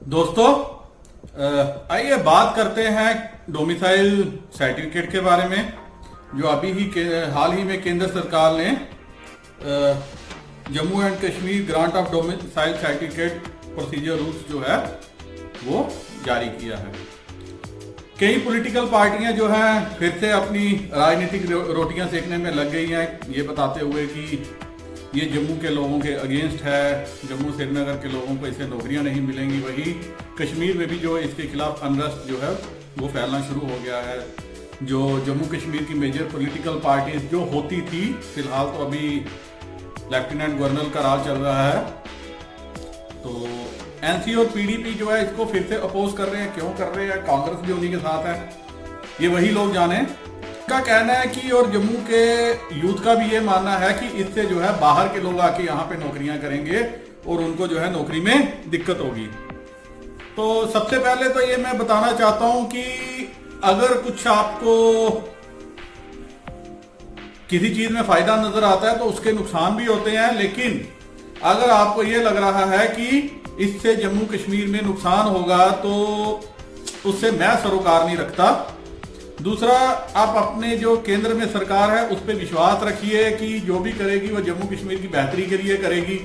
दोस्तों, आइए बात करते हैं डोमिसाइल सर्टिफिकेट के बारे में। जो अभी ही हाल ही में केंद्र सरकार ने Jammu and Kashmir grant of domicile certificate procedure rules जो है वो जारी किया है। कई पॉलिटिकल पार्टियां जो हैं फिर से अपनी राजनीतिक रोटियां सेकने में लग गई हैं, ये बताते हुए कि ये जम्मू के लोगों के अगेंस्ट है, जम्मू श्रीनगर के लोगों को इससे नौकरियां नहीं मिलेंगी। वही कश्मीर में भी जो इसके खिलाफ अनरेस्ट जो है वो फैलना शुरू हो गया है। जो जम्मू कश्मीर की मेजर पॉलिटिकल पार्टीज जो होती थी, फिलहाल तो अभी लेफ्टिनेंट गवर्नर का राज चल रहा है, तो एनसी और पीडीपी जो है इसको फिर से अपोज कर रहे हैं। क्यों कर रहे हैं? कांग्रेस भी उन्हीं के साथ है, ये वही लोग जाने। का कहना है कि और जम्मू के यूथ का भी ये मानना है कि इससे जो है बाहर के लोग आके यहाँ पे नौकरियां करेंगे और उनको जो है नौकरी में दिक्कत होगी। तो सबसे पहले तो ये मैं बताना चाहता हूं कि अगर कुछ आपको किसी चीज में फायदा नजर आता है तो उसके नुकसान भी होते हैं, लेकिन अगर आपको ये लग रहा है कि इससे जम्मू कश्मीर में नुकसान होगा तो उससे मैं सरोकार नहीं रखता। दूसरा, आप अपने जो केंद्र में सरकार है उस पर विश्वास रखिए कि जो भी करेगी वो जम्मू कश्मीर की बेहतरी के लिए करेगी।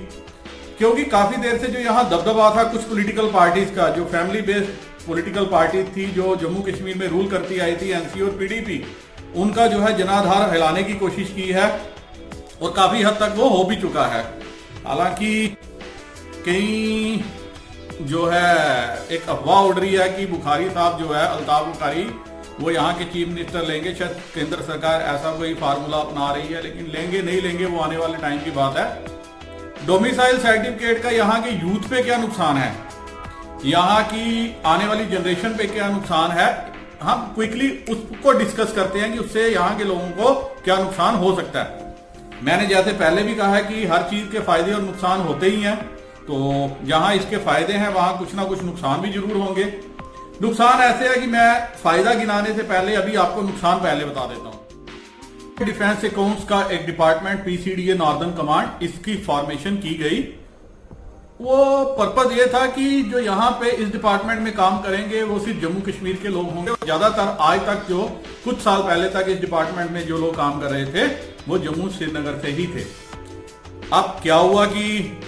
क्योंकि काफी देर से जो यहाँ दबदबा था कुछ पॉलिटिकल पार्टीज का, जो फैमिली बेस्ड पॉलिटिकल पार्टीज थी जो जम्मू कश्मीर में रूल करती आई थी, एनसी और पीडीपी, उनका जो है जनाधार हिलाने की कोशिश की है और काफी हद तक वो हो भी चुका है। हालांकि कई जो है एक अफवाह उड़ रही है कि बुखारी साहब जो है, अल्ताफ बुखारी, वो यहाँ के चीफ मिनिस्टर लेंगे। शायद केंद्र सरकार ऐसा कोई फार्मूला अपना रही है, लेकिन लेंगे नहीं लेंगे वो आने वाले टाइम की बात है। डोमिसाइल सर्टिफिकेट का यहाँ के यूथ पे क्या नुकसान है, यहाँ की आने वाली जनरेशन पे क्या नुकसान है, हम क्विकली उसको डिस्कस करते हैं कि उससे यहाँ के लोगों को क्या नुकसान हो सकता है। मैंने जैसे पहले भी कहा है कि हर चीज के फायदे और नुकसान होते ही हैं, तो जहां इसके फायदे हैं वहां कुछ ना कुछ नुकसान भी जरूर होंगे। नुकसान ऐसे है कि मैं फायदा गिनाने से पहले अभी आपको नुकसान पहले बता देता हूं। डिफेंस अकाउंट्स का एक डिपार्टमेंट पीसीडीए नॉर्दर्न कमांड, इसकी फॉर्मेशन की गई। वो पर्पज ये था कि जो यहाँ पे इस डिपार्टमेंट में काम करेंगे वो सिर्फ जम्मू कश्मीर के लोग होंगे। ज्यादातर आज तक जो कुछ साल पहले तक इस डिपार्टमेंट में जो लोग काम कर रहे थे वो जम्मू श्रीनगर से ही थे। अब क्या हुआ कि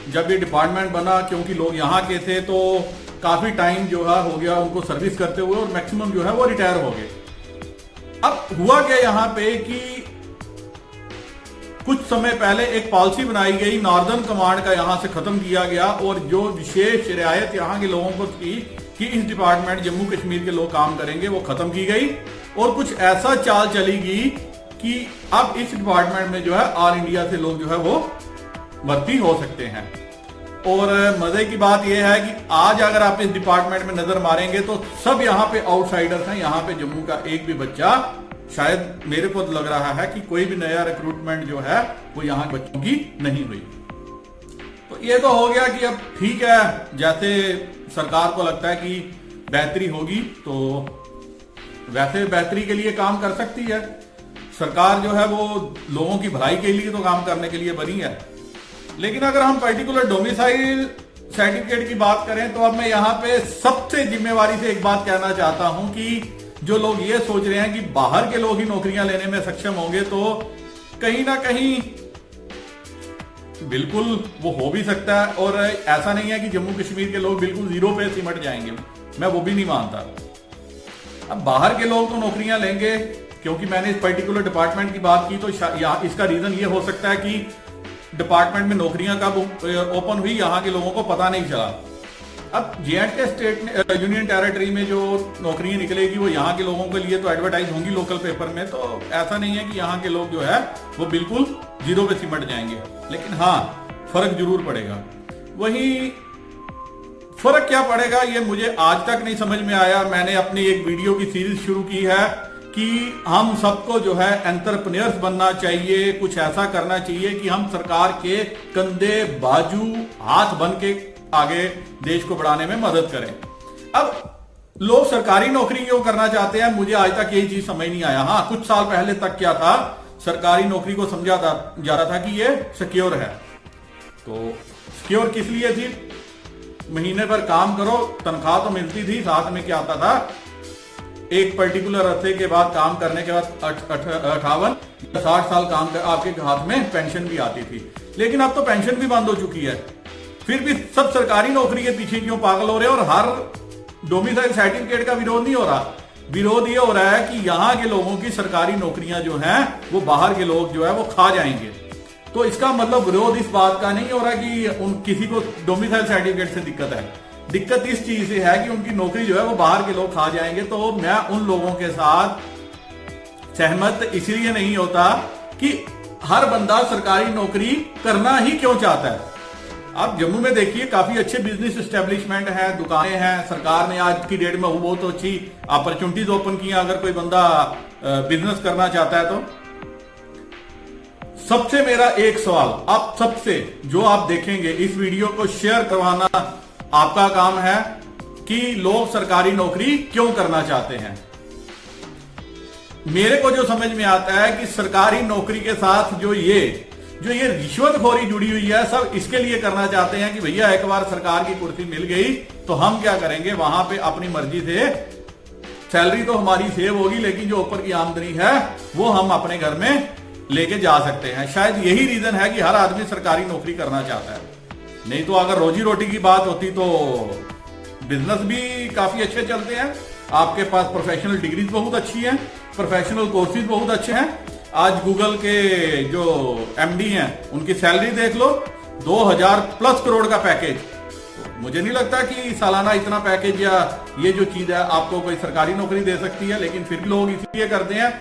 जब ये डिपार्टमेंट बना, क्योंकि लोग यहाँ के थे, तो काफी टाइम जो है हो गया उनको सर्विस करते हुए और मैक्सिमम जो है वो रिटायर हो गए। अब हुआ क्या यहाँ पे कि कुछ समय पहले एक पॉलिसी बनाई गई, नॉर्दर्न कमांड का यहाँ से खत्म किया गया और जो विशेष रियायत यहाँ के लोगों को थी कि इस डिपार्टमेंट जम्मू कश्मीर के लोग काम करेंगे, वो खत्म की गई और कुछ ऐसा चाल चलेगी कि अब इस डिपार्टमेंट में जो है ऑल इंडिया से लोग जो है वो भर्ती हो सकते हैं। और मजे की बात यह है कि आज अगर आप इस डिपार्टमेंट में नजर मारेंगे तो सब यहाँ पे आउटसाइडर्स हैं। यहाँ पे जम्मू का एक भी बच्चा, शायद मेरे को लग रहा है कि कोई भी नया रिक्रूटमेंट जो है वो यहाँ के बच्चों की नहीं हुई। तो ये तो हो गया कि अब ठीक है, जैसे सरकार को लगता है कि बेहतरी होगी तो वैसे बेहतरी के लिए काम कर सकती है। सरकार जो है वो लोगों की भलाई के लिए तो काम करने के लिए बनी है। लेकिन अगर हम पर्टिकुलर डोमिसाइल सर्टिफिकेट की बात करें तो अब मैं यहाँ पे सबसे जिम्मेवारी से एक बात कहना चाहता हूं कि जो लोग ये सोच रहे हैं कि बाहर के लोग ही नौकरियां लेने में सक्षम होंगे, तो कहीं ना कहीं बिल्कुल वो हो भी सकता है। और ऐसा नहीं है कि जम्मू कश्मीर के लोग बिल्कुल जीरो पे सिमट जाएंगे, मैं वो भी नहीं मानता। अब बाहर के लोग तो नौकरियां लेंगे, क्योंकि मैंने इस पर्टिकुलर डिपार्टमेंट की बात की तो इसका रीजन ये हो सकता है कि डिपार्टमेंट में नौकरियां कब ओपन हुई यहाँ के लोगों को पता नहीं चला। अब जे.एंड.के स्टेट यूनियन टेरिटरी में जो नौकरियां निकलेगी वो यहाँ के लोगों के लिए तो एडवर्टाइज होंगी लोकल पेपर में, तो ऐसा नहीं है कि यहाँ के लोग जो है वो बिल्कुल जीरो पे सिमट जाएंगे। लेकिन हाँ, फर्क जरूर पड़ेगा। वही फर्क क्या पड़ेगा ये मुझे आज तक नहीं समझ में आया। मैंने अपनी एक वीडियो की सीरीज शुरू की है कि हम सबको जो है एंटरप्रेन्योर्स बनना चाहिए, कुछ ऐसा करना चाहिए कि हम सरकार के कंधे बाजू हाथ बन के आगे देश को बढ़ाने में मदद करें। अब लोग सरकारी नौकरी क्यों करना चाहते हैं, मुझे आज तक यही चीज समझ नहीं आया। हाँ, कुछ साल पहले तक क्या था, सरकारी नौकरी को समझा जा रहा था कि ये सिक्योर है। तो सिक्योर किस लिए थी? महीने भर काम करो, तनख्वाह तो मिलती थी, साथ में क्या आता था, एक पर्टिकुलर अरसे के बाद काम करने के बाद 58 या 60 साल काम कर आपके हाथ में पेंशन भी आती थी। लेकिन अब तो पेंशन भी बंद हो चुकी है, फिर भी सब सरकारी नौकरी के पीछे क्यों पागल हो रहे हैं। और हर डोमिसाइल सर्टिफिकेट का विरोध नहीं हो रहा, विरोध ये हो रहा है कि यहाँ के लोगों की सरकारी नौकरियां जो हैं वो बाहर के लोग जो है वो खा जाएंगे। तो इसका मतलब विरोध इस बात का नहीं हो रहा कि किसी को डोमिसाइल सर्टिफिकेट से दिक्कत है, दिक्कत इस चीज से है कि उनकी नौकरी जो है वो बाहर के लोग खा जाएंगे। तो मैं उन लोगों के साथ सहमत इसलिए नहीं होता कि हर बंदा सरकारी नौकरी करना ही क्यों चाहता है। आप जम्मू में देखिए काफी अच्छे बिजनेस एस्टेब्लिशमेंट हैं, दुकानें हैं, सरकार ने आज की डेट में वो बहुत अच्छी अपॉर्चुनिटीज ओपन की हैं अगर कोई बंदा बिजनेस करना चाहता है तो। सबसे मेरा एक सवाल आप सबसे, जो आप देखेंगे इस वीडियो को शेयर करवाना आपका काम है कि लोग सरकारी नौकरी क्यों करना चाहते हैं। मेरे को जो समझ में आता है कि सरकारी नौकरी के साथ जो ये रिश्वतखोरी जुड़ी हुई है, सब इसके लिए करना चाहते हैं कि भैया एक बार सरकार की कुर्सी मिल गई तो हम क्या करेंगे, वहां पे अपनी मर्जी से सैलरी तो हमारी सेव होगी, लेकिन जो ऊपर की आमदनी है वो हम अपने घर में लेके जा सकते हैं। शायद यही रीजन है कि हर आदमी सरकारी नौकरी करना चाहता है। नहीं तो अगर रोजी रोटी की बात होती तो बिजनेस भी काफी अच्छे चलते हैं, आपके पास प्रोफेशनल डिग्रीज बहुत अच्छी हैं, प्रोफेशनल कोर्सेज बहुत अच्छे हैं। आज गूगल के जो एमडी हैं उनकी सैलरी देख लो, 2000 प्लस करोड़ का पैकेज। तो मुझे नहीं लगता कि सालाना इतना पैकेज या ये जो चीज है आपको कोई सरकारी नौकरी दे सकती है, लेकिन फिर भी लोग इसलिए करते हैं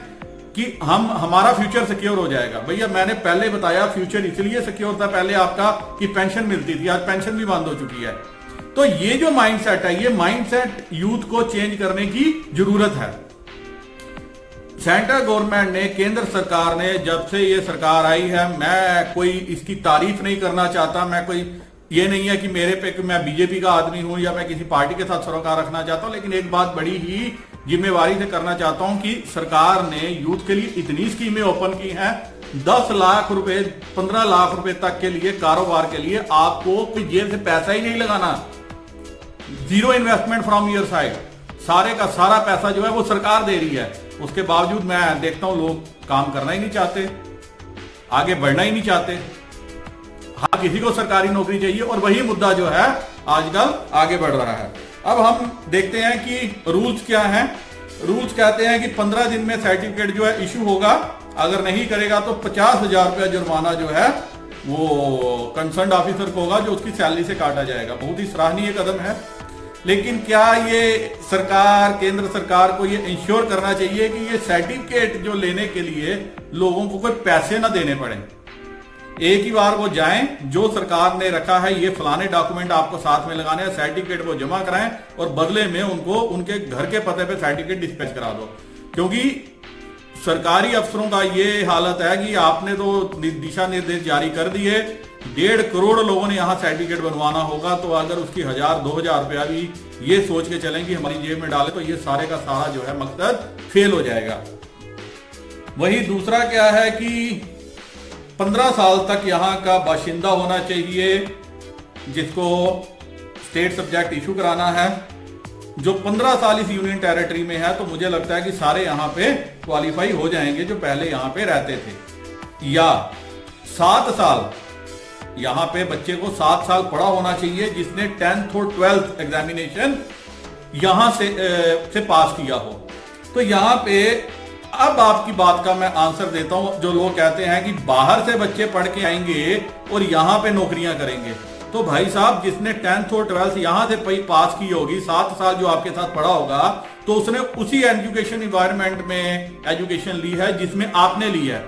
कि हमारा फ्यूचर सिक्योर हो जाएगा। भैया मैंने पहले बताया फ्यूचर इसलिए सिक्योर था पहले आपका कि पेंशन मिलती थी, आज पेंशन भी बंद हो चुकी है। तो ये जो माइंडसेट है, ये माइंडसेट यूथ को चेंज करने की जरूरत है। सेंट्रल गवर्नमेंट ने, केंद्र सरकार ने, जब से ये सरकार आई है, मैं कोई इसकी तारीफ नहीं करना चाहता, मैं कोई ये नहीं है कि मेरे पे मैं बीजेपी का आदमी हूं या मैं किसी पार्टी के साथ सरोकार रखना चाहता हूं, लेकिन एक बात बड़ी ही जिम्मेवारी से करना चाहता हूं कि सरकार ने यूथ के लिए इतनी स्कीमें ओपन की हैं, 10 लाख रुपए 15 लाख रुपए तक के लिए कारोबार के लिए आपको कोई जेब से पैसा ही नहीं लगाना, zero investment from your side, सारे का सारा पैसा जो है वो सरकार दे रही है। उसके बावजूद मैं देखता हूं लोग काम करना ही नहीं चाहते, आगे बढ़ना ही नहीं चाहते। हाँ, किसी को सरकारी नौकरी चाहिए और वही मुद्दा जो है आजकल आगे बढ़ रहा है। अब हम देखते हैं कि रूल्स क्या हैं। रूल्स कहते हैं कि 15 दिन में सर्टिफिकेट जो है इशू होगा, अगर नहीं करेगा तो 50,000 रुपया जुर्माना जो है वो कंसर्न ऑफिसर को होगा, जो उसकी सैलरी से काटा जाएगा। बहुत ही सराहनीय कदम है, लेकिन क्या ये सरकार, केंद्र सरकार को ये इंश्योर करना चाहिए कि ये सर्टिफिकेट जो लेने के लिए लोगों को कोई पैसे ना देने पड़े, एक ही बार वो जाएं, जो सरकार ने रखा है ये फलाने डॉक्यूमेंट आपको साथ में लगाने हैं, सर्टिफिकेट वो जमा कराएं और बदले में उनको उनके घर के पते पे सर्टिफिकेट डिस्पैच करा दो। क्योंकि सरकारी अफसरों का ये हालत है कि आपने तो दिशा निर्देश जारी कर दिए, 1.5 करोड़ लोगों ने यहां सर्टिफिकेट बनवाना होगा, तो अगर उसकी 1000-2000 रुपया भी ये सोच के चलें कि हमारी जेब में डाले तो ये सारे का सारा जो है मकसद फेल हो जाएगा। वही दूसरा क्या है कि 15 साल तक यहाँ का बाशिंदा होना चाहिए जिसको स्टेट सब्जेक्ट इशू कराना है। जो 15 साल इस यूनियन टेरिटरी में है तो मुझे लगता है कि सारे यहाँ पे क्वालिफाई हो जाएंगे जो पहले यहाँ पे रहते थे। या 7 साल, यहाँ पे बच्चे को 7 साल पढ़ा होना चाहिए जिसने 10th और 12th एग्जामिनेशन यहां से पास किया हो। तो यहाँ पे अब आपकी बात का मैं आंसर देता हूं। जो लोग कहते हैं कि बाहर से बच्चे पढ़ के आएंगे और यहां पे नौकरियां करेंगे, तो भाई साहब जिसने 10th और 12th यहां से पास की होगी, 7 साल जो आपके साथ पढ़ा होगा, तो उसने उसी एजुकेशन इन्वायरमेंट में एजुकेशन ली है जिसमें आपने ली है।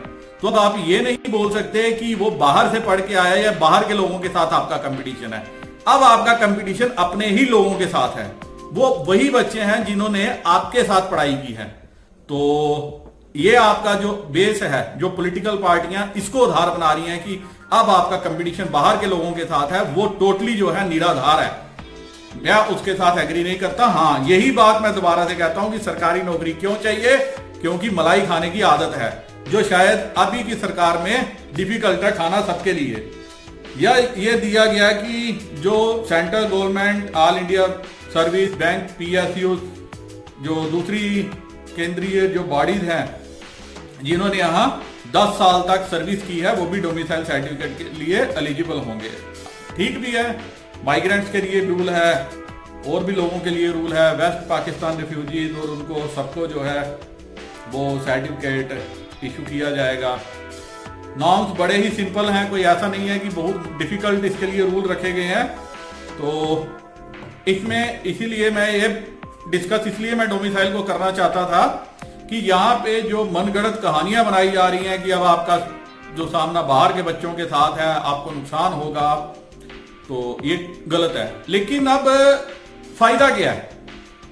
तो अब आप ये नहीं बोल सकते कि वो बाहर से पढ़ के आया या बाहर के लोगों के साथ आपका कंपटीशन है। अब आपका कंपटीशन अपने ही लोगों के साथ है, वो वही बच्चे हैं जिन्होंने आपके साथ पढ़ाई की है। तो ये आपका जो बेस है, जो पॉलिटिकल पार्टियां इसको आधार बना रही हैं कि अब आपका कंपटीशन बाहर के लोगों के साथ है, वो टोटली जो है निराधार है। मैं उसके साथ एग्री नहीं करता। हाँ, यही बात मैं दोबारा से कहता हूं कि सरकारी नौकरी क्यों चाहिए, क्योंकि मलाई खाने की आदत है जो शायद अभी की सरकार में डिफिकल्ट है खाना सबके लिए। या ये दिया गया कि जो central government all India service bank PSU जो दूसरी केंद्रीय जो बॉडीज हैं जिन्होंने यहाँ 10 साल तक सर्विस की है वो भी डोमिसाइल सर्टिफिकेट के लिए एलिजिबल होंगे। ठीक भी है, माइग्रेंट्स के लिए रूल है और भी लोगों के लिए रूल है, वेस्ट पाकिस्तान रिफ्यूजीज और उनको सबको जो है वो सर्टिफिकेट इशू किया जाएगा। नॉर्म्स बड़े ही सिंपल हैं, कोई ऐसा नहीं है कि बहुत डिफिकल्ट इसके लिए रूल रखे गए हैं। तो इसमें इसीलिए मैं ये डिस्कस इसलिए मैं डोमिसाइल को करना चाहता था कि यहाँ पे जो मनगढ़ंत कहानियां बनाई जा रही हैं कि अब आपका जो सामना बाहर के बच्चों के साथ है आपको नुकसान होगा, तो ये गलत है। लेकिन अब फायदा क्या है?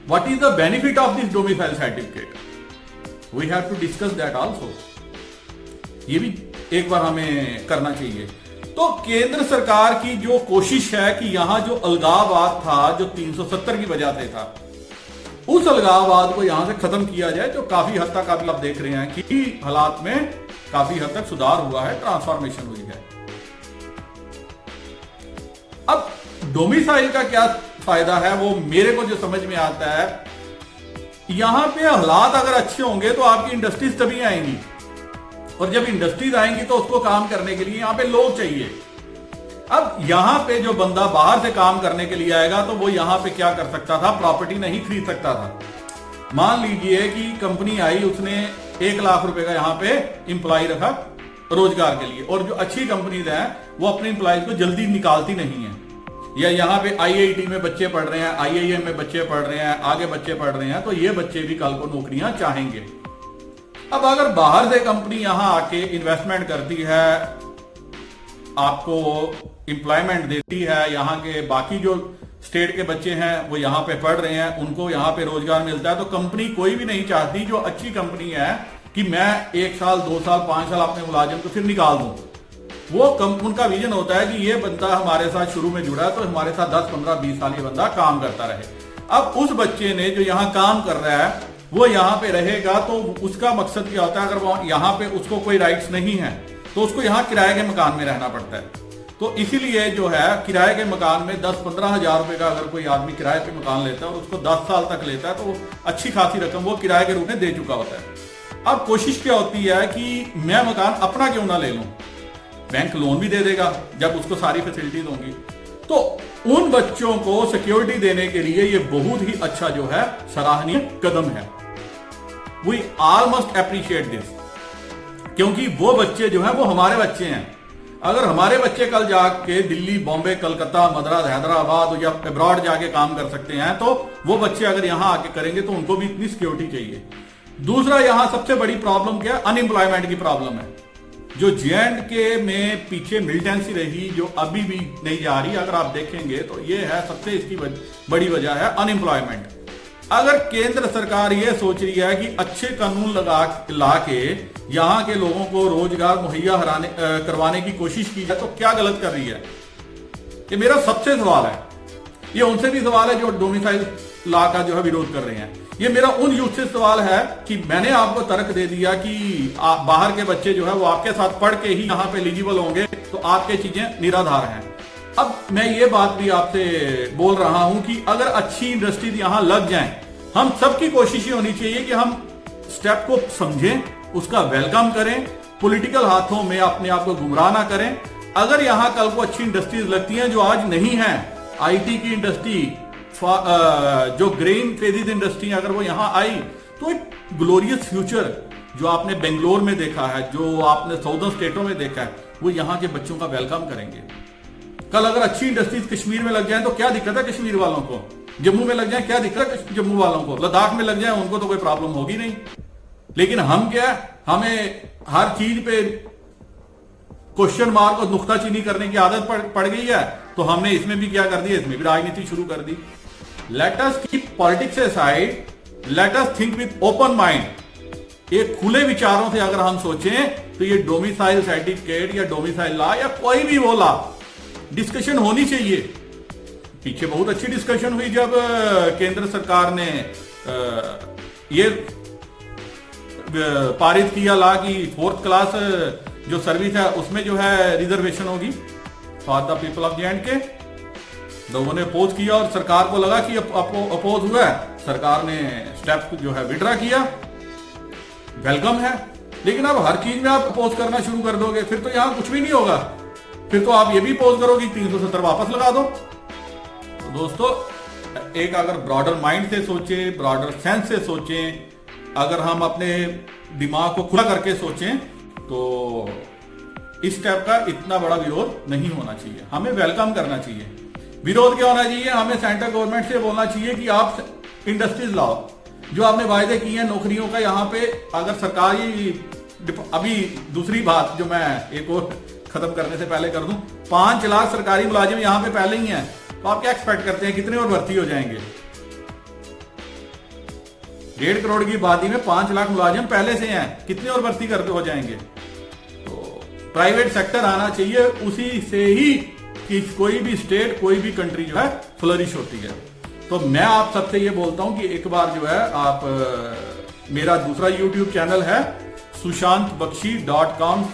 What is the benefit of this domicile certificate? We have to discuss that also. ये भी एक बार हमें करना चाहिए। तो केंद्र सरकार की जो कोशिश है कि यहां जो अलगाववाद था जो 370 की वजह से था, उस अलगाववाद को यहां से खत्म किया जाए, जो काफी हद तक आप देख रहे हैं कि हालात में काफी हद तक सुधार हुआ है, ट्रांसफॉर्मेशन हुई है। अब डोमिसाइल का क्या फायदा है वो मेरे को जो समझ में आता है, यहां पे हालात अगर अच्छे होंगे तो आपकी इंडस्ट्रीज तभी आएंगी, और जब इंडस्ट्रीज आएंगी तो उसको काम करने के लिए यहां पे लोग चाहिए। अब यहां पे जो बंदा बाहर से काम करने के लिए आएगा तो वो यहां पे क्या कर सकता था? प्रॉपर्टी नहीं खरीद सकता था। मान लीजिए कि कंपनी आई, उसने 1 लाख रुपए का यहां पे इंप्लॉय रखा रोजगार के लिए, और जो अच्छी कंपनीज हैं वो अपने इंप्लॉयज को जल्दी निकालती नहीं है, या यहाँ पे IIT में बच्चे पढ़ रहे हैं, IIM में बच्चे पढ़ रहे हैं, आगे बच्चे पढ़ रहे हैं, तो ये बच्चे भी कल को नौकरियां चाहेंगे। अब अगर बाहर से कंपनी यहां आके इन्वेस्टमेंट करती है, आपको एम्प्लॉयमेंट देती है, यहाँ के बाकी जो स्टेट के बच्चे हैं वो यहाँ पे पढ़ रहे हैं, उनको यहाँ पे रोजगार मिलता है, तो कंपनी कोई भी नहीं चाहती जो अच्छी कंपनी है कि मैं 1 साल 2 साल 5 साल अपने मुलाजिम को फिर निकाल दूं। वो उनका विजन होता है कि ये बंदा हमारे साथ शुरू में जुड़ा है तो हमारे साथ 10 15 20 साल ये बंदा काम करता रहे। अब उस बच्चे ने जो यहाँ काम कर रहा है वो यहाँ पे रहेगा, तो उसका मकसद क्या होता है? अगर वो यहाँ पे उसको कोई राइट्स नहीं है तो उसको यहाँ किराए के मकान में रहना पड़ता है। तो इसीलिए जो है किराए के मकान में 10-15 हजार रुपए का अगर कोई आदमी किराए पे मकान लेता है और उसको 10 साल तक लेता है तो अच्छी खासी रकम वो किराए के रूप में दे चुका होता है। अब कोशिश क्या होती है कि मैं मकान अपना क्यों ना ले लूं, बैंक लोन भी दे देगा जब उसको सारी फैसिलिटीज होंगी। तो उन बच्चों को सिक्योरिटी देने के लिए ये बहुत ही अच्छा जो है सराहनीय कदम है। We all must appreciate this, क्योंकि वो बच्चे जो है वो हमारे बच्चे हैं। अगर हमारे बच्चे कल जाके दिल्ली, बॉम्बे, कलकत्ता, मद्रास, हैदराबाद या अब्रॉड जाके काम कर सकते हैं, तो वो बच्चे अगर यहां आके करेंगे तो उनको भी इतनी सिक्योरिटी चाहिए। दूसरा, यहां सबसे बड़ी प्रॉब्लम क्या है? अनएम्प्लॉयमेंट की प्रॉब्लम है, जो J&K में पीछे मिलिटेंसी रही, जो अभी भी नहीं जा रही। अगर आप देखेंगे तो ये है सबसे इसकी बड़ी वजह है अनएम्प्लॉयमेंट। अगर केंद्र सरकार ये सोच रही है कि अच्छे कानून ला के यहाँ के लोगों को रोजगार मुहैया करवाने की कोशिश की जाए, तो क्या गलत कर रही है? ये मेरा सबसे सवाल है। ये उनसे भी सवाल है जो डोमिसाइल लॉ का जो है विरोध कर रहे हैं। ये मेरा उन यूथ से सवाल है कि मैंने आपको तर्क दे दिया कि बाहर के बच्चे जो है वो आपके साथ पढ़ के ही यहाँ पे एलिजिबल होंगे, तो आपके चीजें निराधार हैं। अब मैं ये बात भी आपसे बोल रहा हूं कि अगर अच्छी इंडस्ट्रीज यहां लग जाएं, हम सबकी कोशिश ये होनी चाहिए कि हम स्टेप को समझें, उसका वेलकम करें, पॉलिटिकल हाथों में अपने आप को गुमराह ना करें। अगर यहां कल को अच्छी इंडस्ट्रीज लगती हैं जो आज नहीं है, IT की इंडस्ट्री, जो ग्रेन फेजिज इंडस्ट्री, अगर वो यहां आई तो एक ग्लोरियस फ्यूचर जो आपने बेंगलोर में देखा है, जो आपने साउदर्न स्टेटों में देखा है, वो यहां के बच्चों का वेलकम करेंगे। कल अगर अच्छी इंडस्ट्रीज कश्मीर में लग जाए तो क्या दिक्कत है कश्मीर वालों को? जम्मू में लग जाए क्या दिक्कत है जम्मू वालों को? लद्दाख में लग जाए उनको तो कोई प्रॉब्लम होगी नहीं। लेकिन हम क्या, हमें हर चीज पे क्वेश्चन मार्क और नुक्ताचीनी करने की आदत पड़ गई है, तो हमने इसमें भी क्या कर दिया, इसमें भी राजनीति शुरू कर दी। Let us keep politics aside, let us think with open mind. एक खुले विचारों से अगर हम सोचें तो ये डोमिसाइल सर्टिफिकेट या डोमिसाइल लॉ या कोई भी वो लॉ डिस्कशन होनी चाहिए। पीछे बहुत अच्छी डिस्कशन हुई जब केंद्र सरकार ने ये पारित किया लॉ की 4th क्लास जो सर्विस है उसमें जो है रिजर्वेशन होगी। For the people of J&K। लोगों ने अपोज किया और सरकार को लगा कि अपोज हुआ है, सरकार ने स्टेप जो है विड्रा किया, वेलकम है। लेकिन अब हर चीज में आप अपोज करना शुरू कर दोगे, फिर तो यहां कुछ भी नहीं होगा। फिर तो आप ये भी अपोज करोगे 370 वापस लगा दो। तो दोस्तों, एक अगर ब्रॉडर माइंड से सोचें, ब्रॉडर सेंस से सोचें, अगर हम अपने दिमाग को खुला करके सोचें, तो इस टाइप का इतना बड़ा विरोध नहीं होना चाहिए। हमें वेलकम करना चाहिए। विरोध क्या होना चाहिए? हमें सेंट्रल गवर्नमेंट से बोलना चाहिए कि आप इंडस्ट्रीज लाओ, जो आपने वायदे किए हैं नौकरियों का। यहाँ पे अगर सरकारी, अभी दूसरी बात जो मैं एक और खत्म करने से पहले कर दूं, 5 लाख सरकारी मुलाजिम यहाँ पे पहले ही हैं, तो आप क्या एक्सपेक्ट करते हैं कितने और भर्ती हो जाएंगे? 1.5 करोड़ की आबादी में 5 लाख मुलाजिम पहले से हैं, कितने और भर्ती करते हो जाएंगे? तो प्राइवेट सेक्टर आना चाहिए, उसी से ही कि कोई भी स्टेट, कोई भी कंट्री जो है फ्लरिश होती है। तो मैं आप सबसे ये बोलता हूं कि एक बार जो है आप मेरा दूसरा YouTube चैनल है sushantbakshi.com,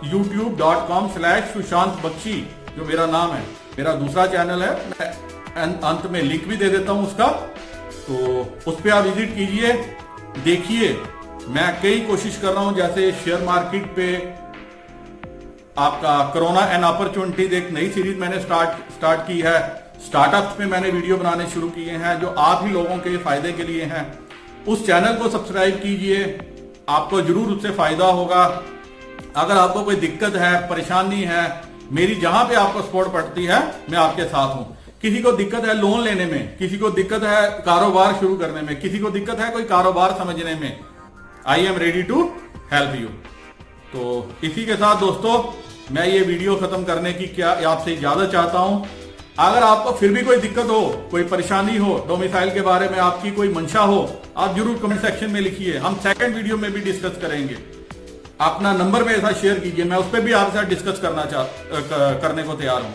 youtube.com/sushantbakshi जो मेरा नाम है, मेरा दूसरा चैनल है। मैं अंत में लिंक भी दे देता हूं उसका, तो उस पर आप विजिट कीजिए, देखिए। मैं कई कोशिश कर रहा हूं, जैसे शेयर मार्केट पे आपका कोरोना एंड अपॉर्चुनिटीज एक नई सीरीज मैंने स्टार्ट की है। स्टार्टअप्स में मैंने वीडियो बनाने शुरू किए हैं, जो आप ही लोगों के फायदे के लिए हैं। उस चैनल को सब्सक्राइब कीजिए, आपको जरूर उससे फायदा होगा। अगर आपको कोई दिक्कत है, परेशानी है, मेरी जहां पे आपको सपोर्ट पड़ती है, मैं आपके साथ हूं। किसी को दिक्कत है लोन लेने में, किसी को दिक्कत है कारोबार शुरू करने में, किसी को दिक्कत है कोई कारोबार समझने में, I am ready to help you. तो इसी के साथ दोस्तों, मैं ये वीडियो खत्म करने की क्या आपसे इजाजत चाहता हूं। अगर आपको फिर भी कोई दिक्कत हो, कोई परेशानी हो, डोमिसाइल के बारे में आपकी कोई मंशा हो, आप जरूर कमेंट सेक्शन में लिखिए। हम सेकंड वीडियो में भी डिस्कस करेंगे। अपना नंबर मेरे साथ शेयर कीजिए, मैं उस पर भी आपके साथ डिस्कस करने को तैयार हूं।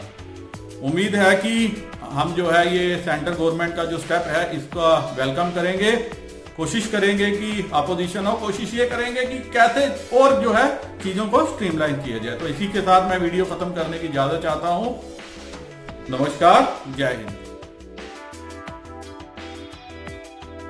उम्मीद है कि हम जो है ये सेंट्रल गवर्नमेंट का जो स्टेप है, इसका वेलकम करेंगे। कोशिश करेंगे कि अपोजिशन हो, कोशिश ये करेंगे कि कैसे और जो है चीजों को स्ट्रीमलाइन किया जाए। तो इसी के साथ मैं वीडियो खत्म करने की इजाजत चाहता हूं। नमस्कार, जय हिंद।